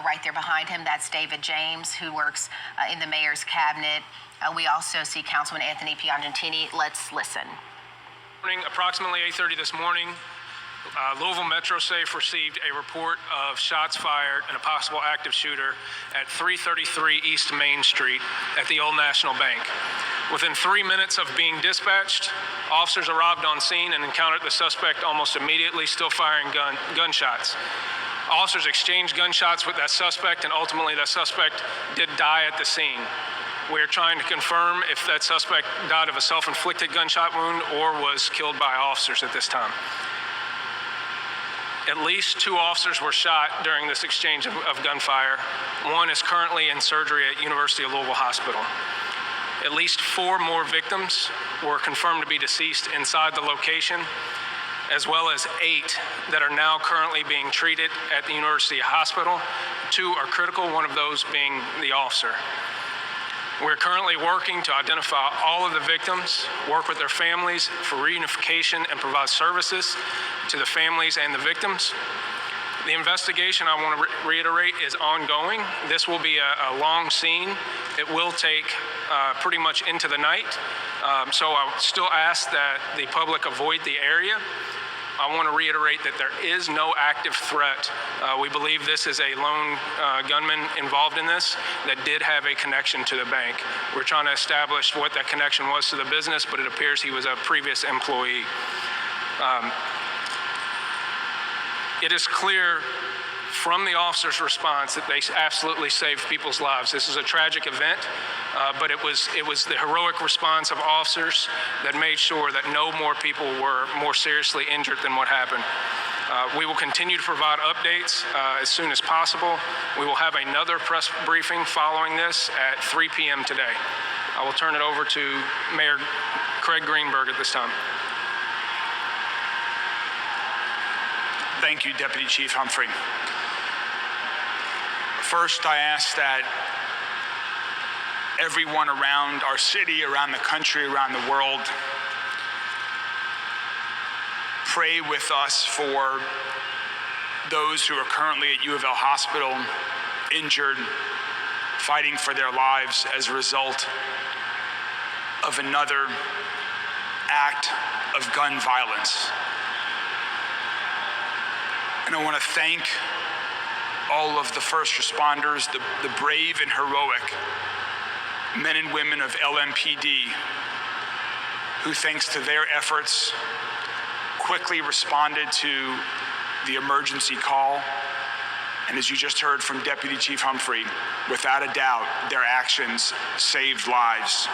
Right there behind him, that's David James, who works in the mayor's cabinet. We also see Councilman Anthony Piagentini. Let's listen. Approximately 8:30 this morning, Louisville Metro Safe received a report of shots fired and a possible active shooter at 333 East Main Street at the Old National Bank. Within 3 minutes of being dispatched, officers arrived on scene and encountered the suspect almost immediately, still firing gunshots. Officers exchanged gunshots with that suspect, and ultimately that suspect did die at the scene. We're trying to confirm if that suspect died of a self-inflicted gunshot wound or was killed by officers at this time. At least 2 officers were shot during this exchange of gunfire. One is currently in surgery at University of Louisville Hospital. At least 4 more victims were confirmed to be deceased inside the location, as well as 8 that are now currently being treated at the University Hospital. 2 are critical, one of those being the officer. We're currently working to identify all of the victims, work with their families for reunification, and provide services to the families and the victims. The investigation, I want to reiterate, is ongoing. This will be a long scene. It will take pretty much into the night. So I still ask that the public avoid the area. I want to reiterate that there is no active threat. We believe this is a lone gunman involved in this that did have a connection to the bank. We're trying to establish what that connection was to the business, but it appears he was a previous employee. It is clear from the officer's response that they absolutely saved people's lives. This is a tragic event, but it was the heroic response of officers that made sure that no more people were more seriously injured than what happened. We will continue to provide updates as soon as possible. We will have another press briefing following this at 3 p.m. today. I will turn it over to Mayor Craig Greenberg at this time. Thank you, Deputy Chief Humphrey. First, I ask that everyone around our city, around the country, around the world, pray with us for those who are currently at U of L Hospital, injured, fighting for their lives as a result of another act of gun violence. And I want to thank all of the first responders, the brave and heroic men and women of LMPD who, thanks to their efforts, quickly responded to the emergency call. And as you just heard from Deputy Chief Humphrey, without a doubt, their actions saved lives.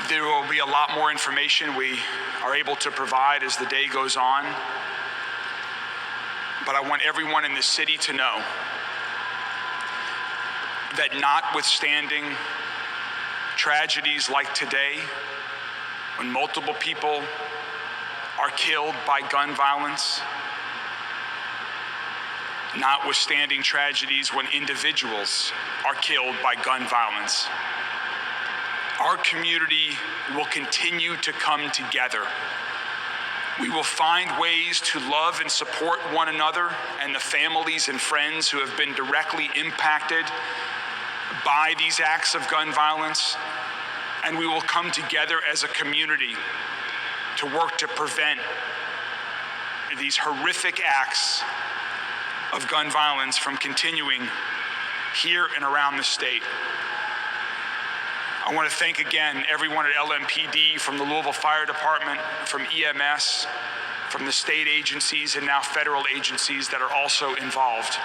There will be a lot more information we are able to provide as the day goes on. But I want everyone in the city to know that notwithstanding tragedies like today, when multiple people are killed by gun violence, notwithstanding tragedies when individuals are killed by gun violence, our community will continue to come together. We will find ways to love and support one another and the families and friends who have been directly impacted by these acts of gun violence. And we will come together as a community to work to prevent these horrific acts of gun violence from continuing here and around the state. I want to thank again everyone at LMPD, from the Louisville Fire Department, from EMS, from the state agencies and now federal agencies that are also involved.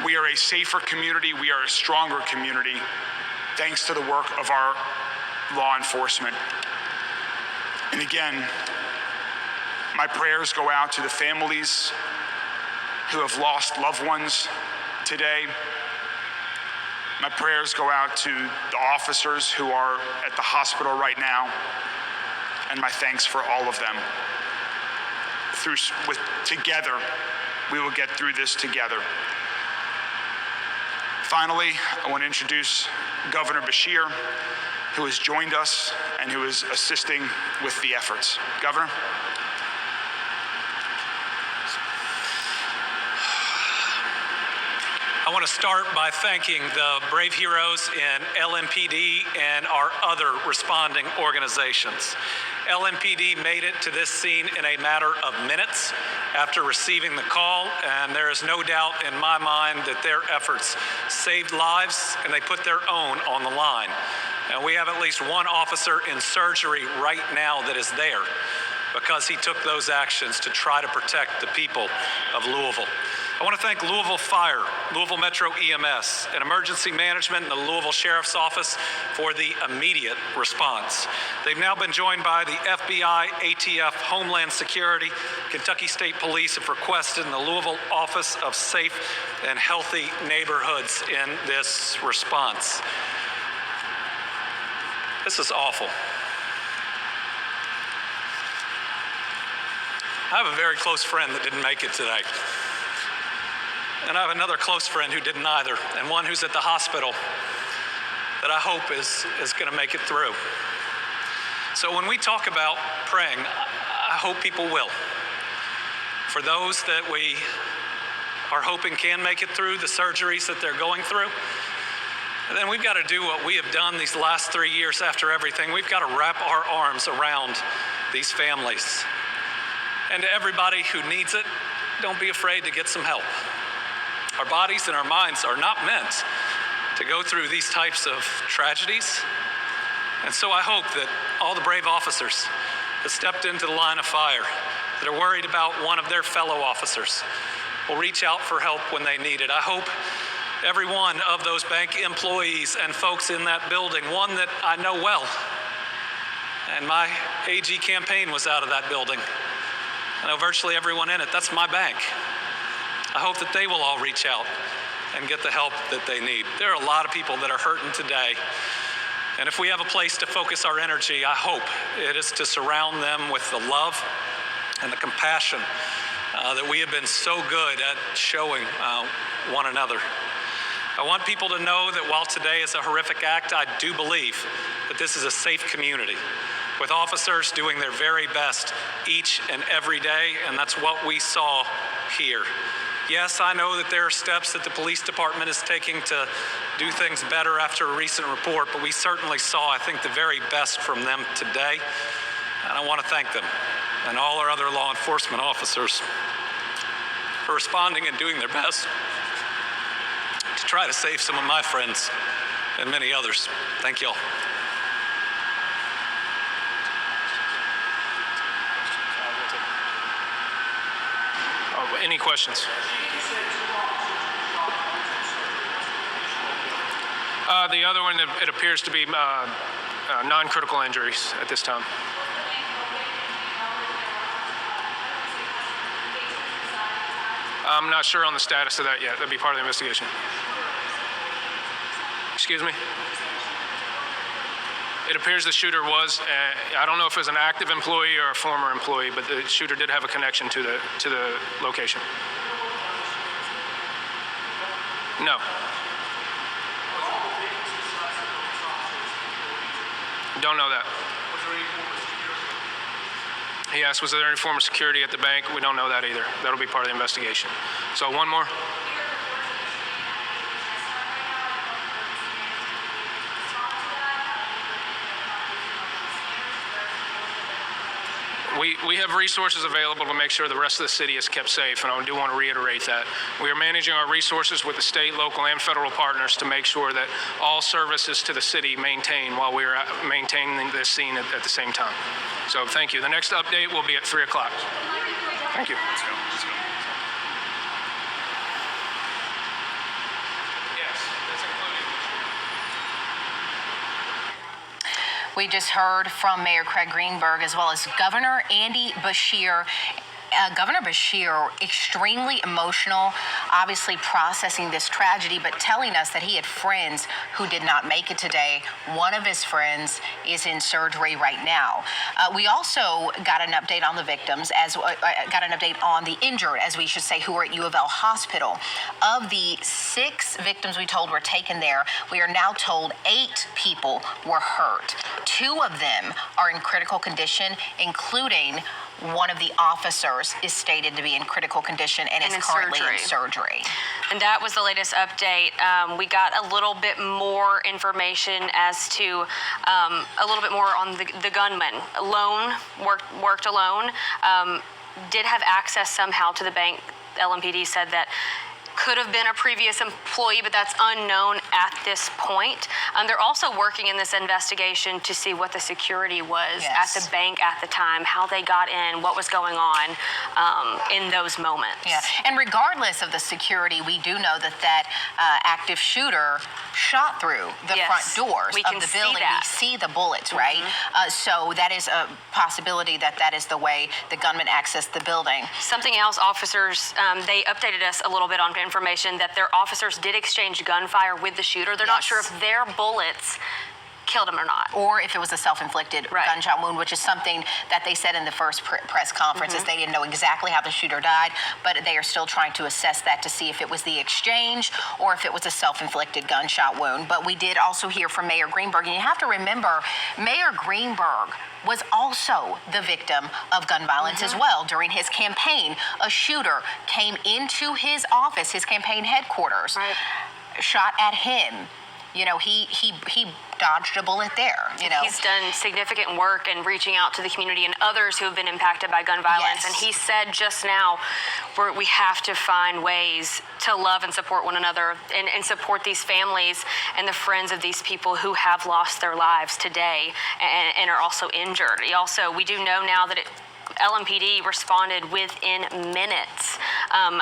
We are a safer community, we are a stronger community, thanks to the work of our law enforcement. And again, my prayers go out to the families who have lost loved ones today. My prayers go out to the officers who are at the hospital right now, and my thanks for all of them. Together, we will get through this together. Finally, I want to introduce Governor Beshear, who has joined us and who is assisting with the efforts. Governor. I want to start by thanking the brave heroes in LMPD and our other responding organizations. LMPD made it to this scene in a matter of minutes after receiving the call, and there is no doubt in my mind that their efforts saved lives and they put their own on the line. And we have at least one officer in surgery right now that is there because he took those actions to try to protect the people of Louisville. I want to thank Louisville Fire, Louisville Metro EMS, and Emergency Management and the Louisville Sheriff's Office for the immediate response. They've now been joined by the FBI, ATF, Homeland Security, Kentucky State Police have requested in the Louisville Office of Safe and Healthy Neighborhoods in this response. This is awful. I have a very close friend that didn't make it today. And I have another close friend who didn't either, and one who's at the hospital that I hope is going to make it through. So when we talk about praying, I hope people will. For those that we are hoping can make it through the surgeries that they're going through, and then we've got to do what we have done these last 3 years after everything. We've got to wrap our arms around these families. And to everybody who needs it, don't be afraid to get some help. Our bodies and our minds are not meant to go through these types of tragedies. And so I hope that all the brave officers that stepped into the line of fire, that are worried about one of their fellow officers, will reach out for help when they need it. I hope every one of those bank employees and folks in that building, one that I know well, and my AG campaign was out of that building. I know virtually everyone in it. That's my bank. I hope that they will all reach out and get the help that they need. There are a lot of people that are hurting today. And if we have a place to focus our energy, I hope it is to surround them with the love and the compassion that we have been so good at showing one another. I want people to know that while today is a horrific act, I do believe that this is a safe community with officers doing their very best each and every day, and that's what we saw here. Yes, I know that there are steps that the police department is taking to do things better after a recent report, but we certainly saw, I think, the very best from them today, and I want to thank them and all our other law enforcement officers for responding and doing their best to try to save some of my friends and many others. Thank you all. Any questions? The other one, it appears to be non-critical injuries at this time. I'm not sure on the status of that yet. That'd be part of the investigation. Excuse me? It appears the shooter was, I don't know if it was an active employee or a former employee, but the shooter did have a connection to the location. No. Don't know that. He asked, was there any form of security at the bank? We don't know that either. That'll be part of the investigation. So one more. We have resources available to make sure the rest of the city is kept safe, and I do want to reiterate that. We are managing our resources with the state, local, and federal partners to make sure that all services to the city maintain while we are maintaining this scene at the same time. So thank you. The next update will be at 3 o'clock. Thank you. Let's go. Let's go. We just heard from Mayor Craig Greenberg as well as Governor Andy Beshear. Governor Beshear, extremely emotional, obviously processing this tragedy, but telling us that he had friends who did not make it today. One of his friends is in surgery right now. We also got an update on the victims, got an update on the injured, as we should say, who are at U of L Hospital. Of the 6 victims we told were taken there, we are now told 8 people were hurt. 2 of them are in critical condition, including one of the officers is stated to be in critical condition and is in currently surgery. in surgery. And that was the latest update. We got a little bit more information as to a little bit more on the gunman. Alone, worked alone, did have access somehow to the bank. LMPD said that could have been a previous employee, but that's unknown at this point. They're also working in this investigation to see what the security was at the bank at the time, how they got in, what was going on in those moments. Yeah, and regardless of the security, we do know that that active shooter shot through the front doors We of can the see building. that. We see the bullets, right? So that is a possibility that is the way the gunman accessed the building. Something else, officers, they updated us a little bit on information that their officers did exchange gunfire with the shooter. They're not sure if their bullets killed him or not. Or if it was a self-inflicted gunshot wound, which is something that they said in the first press conference, is they didn't know exactly how the shooter died, but they are still trying to assess that to see if it was the exchange or if it was a self-inflicted gunshot wound. But we did also hear from Mayor Greenberg, and you have to remember, Mayor Greenberg was also the victim of gun violence as well. During his campaign, a shooter came into his office, his campaign headquarters, shot at him. You know, he dodged a bullet there, you know. He's done significant work in reaching out to the community and others who have been impacted by gun violence. And he said just now, we have to find ways to love and support one another and support these families and the friends of these people who have lost their lives today and are also injured. We do know now that LMPD responded within minutes,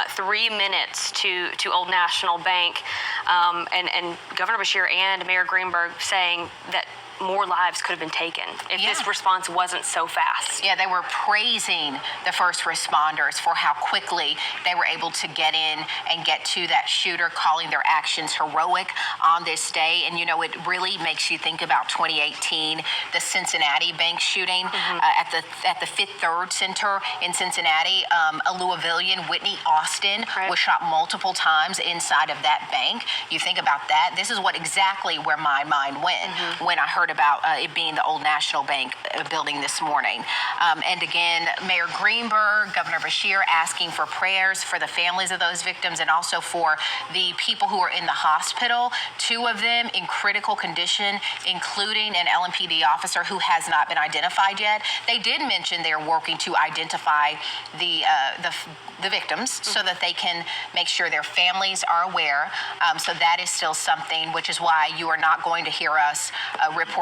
3 minutes to Old National Bank, and Governor Beshear and Mayor Greenberg saying that more lives could have been taken if this response wasn't so fast. Yeah, they were praising the first responders for how quickly they were able to get in and get to that shooter, calling their actions heroic on this day. And, you know, it really makes you think about 2018, the Cincinnati bank shooting at the Fifth Third Center in Cincinnati. A Louisvillian, Whitney Austin, was shot multiple times inside of that bank. You think about that. This is exactly where my mind went when I heard about it being the Old National Bank building this morning. And again, Mayor Greenberg, Governor Beshear asking for prayers for the families of those victims and also for the people who are in the hospital, 2 of them in critical condition, including an LMPD officer who has not been identified yet. They did mention they're working to identify the victims so that they can make sure their families are aware. So that is still something, which is why you are not going to hear us report